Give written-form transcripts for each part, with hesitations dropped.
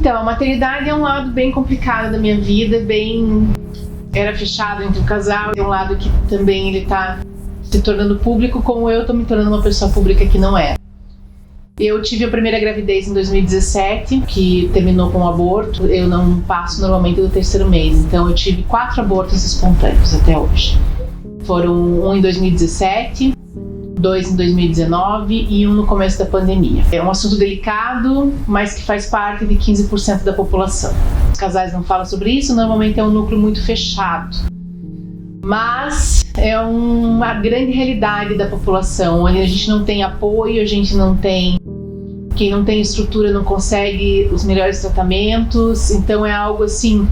Então, a maternidade é um lado bem complicado da minha vida, era fechado entre o casal, é um lado que também ele tá se tornando público, como eu tô me tornando uma pessoa pública que não é. Eu tive a primeira gravidez em 2017, que terminou com um aborto. Eu não passo normalmente do 3º mês, então eu tive 4 abortos espontâneos até hoje. Foram um em 2017, 2 em 2019 e um no começo da pandemia. É um assunto delicado, mas que faz parte de 15% da população. Os casais não falam sobre isso, normalmente é um núcleo muito fechado. Mas é uma grande realidade da população, onde a gente não tem apoio, quem não tem estrutura não consegue os melhores tratamentos, então é algo assim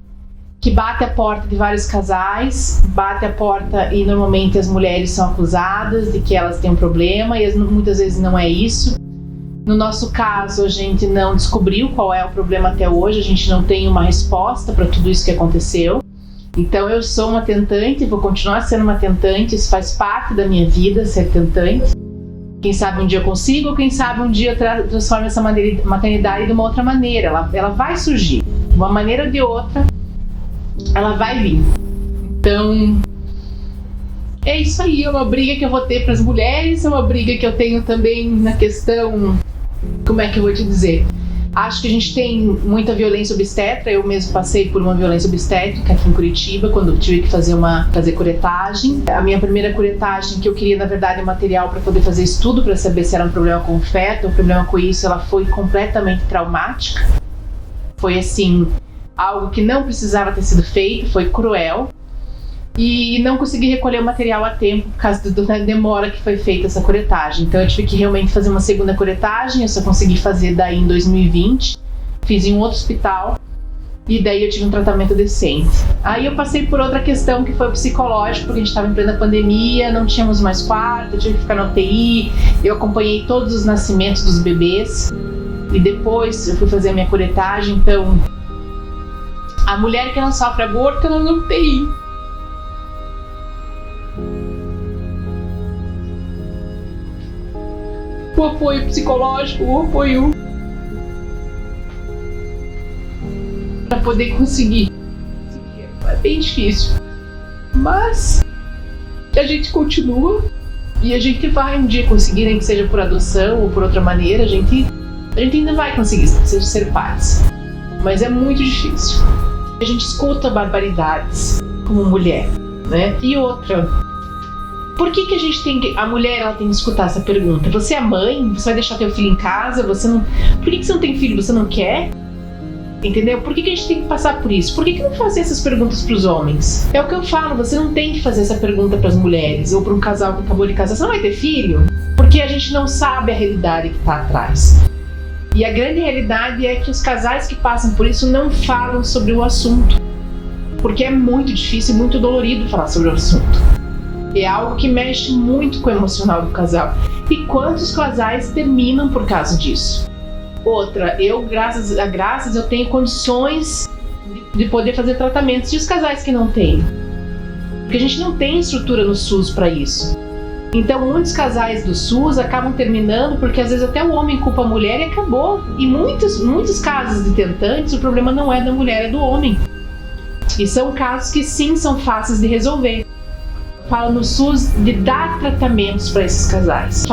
que bate a porta de vários casais, bate a porta e normalmente as mulheres são acusadas de que elas têm um problema e muitas vezes não é isso. No nosso caso, a gente não descobriu qual é o problema até hoje, a gente não tem uma resposta para tudo isso que aconteceu. Então eu sou uma tentante, vou continuar sendo uma tentante, isso faz parte da minha vida, ser tentante. Quem sabe um dia eu consigo, quem sabe um dia eu transformo essa maternidade de uma outra maneira, ela vai surgir, de uma maneira ou de outra, ela vai vir. Então, é isso aí, é uma briga que eu vou ter para as mulheres, é uma briga que eu tenho também na questão, como é que eu vou te dizer? Acho que a gente tem muita violência obstétrica, eu mesmo passei por uma violência obstétrica aqui em Curitiba, quando eu tive que fazer curetagem. A minha primeira curetagem, que eu queria na verdade material para poder fazer estudo, para saber se era um problema com o feto, o problema com isso, ela foi completamente traumática. Foi assim, algo que não precisava ter sido feito, foi cruel. E não consegui recolher o material a tempo por causa da demora que foi feita essa curetagem. Então eu tive que realmente fazer uma segunda curetagem, eu só consegui fazer daí em 2020. Fiz em um outro hospital e daí eu tive um tratamento decente. Aí eu passei por outra questão que foi o psicológico, porque a gente estava em plena pandemia, não tínhamos mais quarto, eu tive que ficar na UTI, eu acompanhei todos os nascimentos dos bebês e depois eu fui fazer a minha curetagem. Então a mulher que não sofre aborto, ela não tem o apoio psicológico, o apoio para poder conseguir. É bem difícil, mas a gente continua e a gente vai um dia conseguir, nem que seja por adoção ou por outra maneira, a gente ainda vai conseguir ser pais, mas é muito difícil. A gente escuta barbaridades como mulher, né? E outra, por que a gente a mulher ela tem que escutar essa pergunta? Você é mãe? Você vai deixar teu filho em casa? Por que você não tem filho? Você não quer? Entendeu? Por que a gente tem que passar por isso? Por que não fazer essas perguntas para os homens? É o que eu falo, você não tem que fazer essa pergunta para as mulheres ou para um casal que acabou de casar. Você não vai ter filho? Porque a gente não sabe a realidade que está atrás. E a grande realidade é que os casais que passam por isso não falam sobre o assunto. Porque é muito difícil e muito dolorido falar sobre o assunto. É algo que mexe muito com o emocional do casal. E quantos casais terminam por causa disso? Outra, graças eu tenho condições de poder fazer tratamentos. E os casais que não têm? Porque a gente não tem estrutura no SUS para isso. Então muitos casais do SUS acabam terminando porque às vezes até o homem culpa a mulher e acabou. E muitos casos de tentantes, o problema não é da mulher, é do homem. E são casos que sim são fáceis de resolver. Fala no SUS de dar tratamentos para esses casais.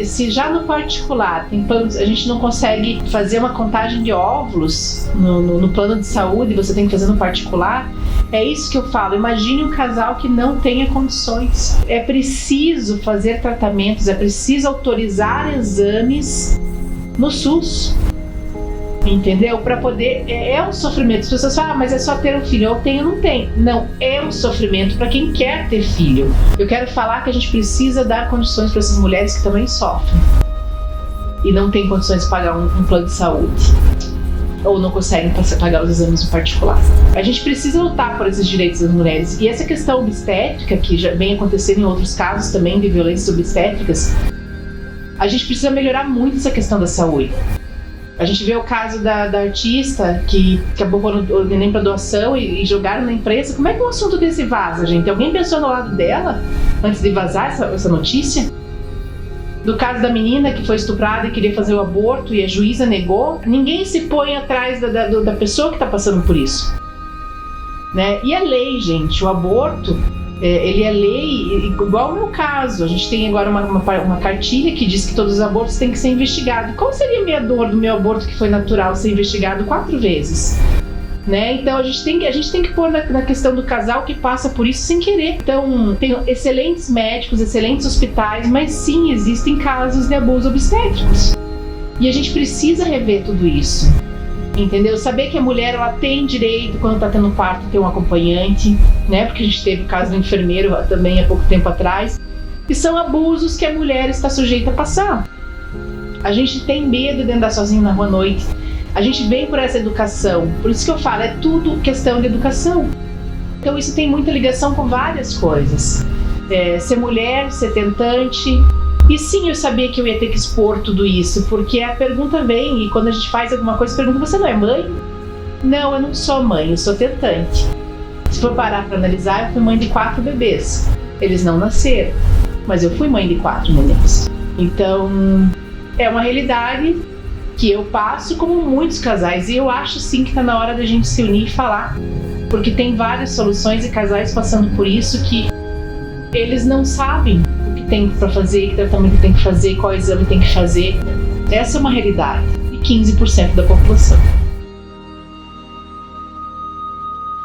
Se já no particular tem planos, a gente não consegue fazer uma contagem de óvulos no plano de saúde, você tem que fazer no particular. É isso que eu falo. Imagine um casal que não tenha condições. É preciso fazer tratamentos, é preciso autorizar exames no SUS. Entendeu? Para poder. É um sofrimento. As pessoas falam, mas é só ter um filho. Eu tenho, não tenho. Não, é um sofrimento para quem quer ter filho. Eu quero falar que a gente precisa dar condições para essas mulheres que também sofrem e não têm condições de pagar um plano de saúde ou não conseguem pagar os exames no particular. A gente precisa lutar por esses direitos das mulheres. E essa questão obstétrica, que já vem acontecendo em outros casos também de violências obstétricas, a gente precisa melhorar muito essa questão da saúde. A gente vê o caso da artista que acabou pondo o neném para doação e jogaram na imprensa. Como é que um assunto desse vaza, gente? Alguém pensou no lado dela antes de vazar essa notícia? do caso da menina que foi estuprada e queria fazer o aborto e a juíza negou, ninguém se põe atrás da pessoa que está passando por isso, né? E a lei, gente, o aborto, ele é lei, igual o meu caso. A gente tem agora uma cartilha que diz que todos os abortos têm que ser investigados. Qual seria a minha dor do meu aborto que foi natural ser investigado 4 vezes? Né? Então a gente tem que pôr na questão do casal que passa por isso sem querer. Então tem excelentes médicos, excelentes hospitais, mas sim, existem casos de abuso obstétricos. E a gente precisa rever tudo isso. Entendeu? Saber que a mulher, ela tem direito, quando está tendo parto, ter um acompanhante, né? Porque a gente teve o caso do enfermeiro também há pouco tempo atrás. E são abusos que a mulher está sujeita a passar. A gente tem medo de andar sozinho na rua à noite. A gente vem por essa educação. Por isso que eu falo, é tudo questão de educação. Então isso tem muita ligação com várias coisas. Ser mulher, ser tentante. E sim, eu sabia que eu ia ter que expor tudo isso, porque a pergunta vem, e quando a gente faz alguma coisa, pergunta: você não é mãe? Não, eu não sou mãe, eu sou tentante. Se for parar para analisar, eu fui mãe de 4 bebês. Eles não nasceram, mas eu fui mãe de 4 meninos. Então, é uma realidade que eu passo como muitos casais, e eu acho sim que está na hora da gente se unir e falar, porque tem várias soluções e casais passando por isso que eles não sabem o que tem para fazer, que tratamento tem que fazer, qual exame tem que fazer. Essa é uma realidade de 15% da população.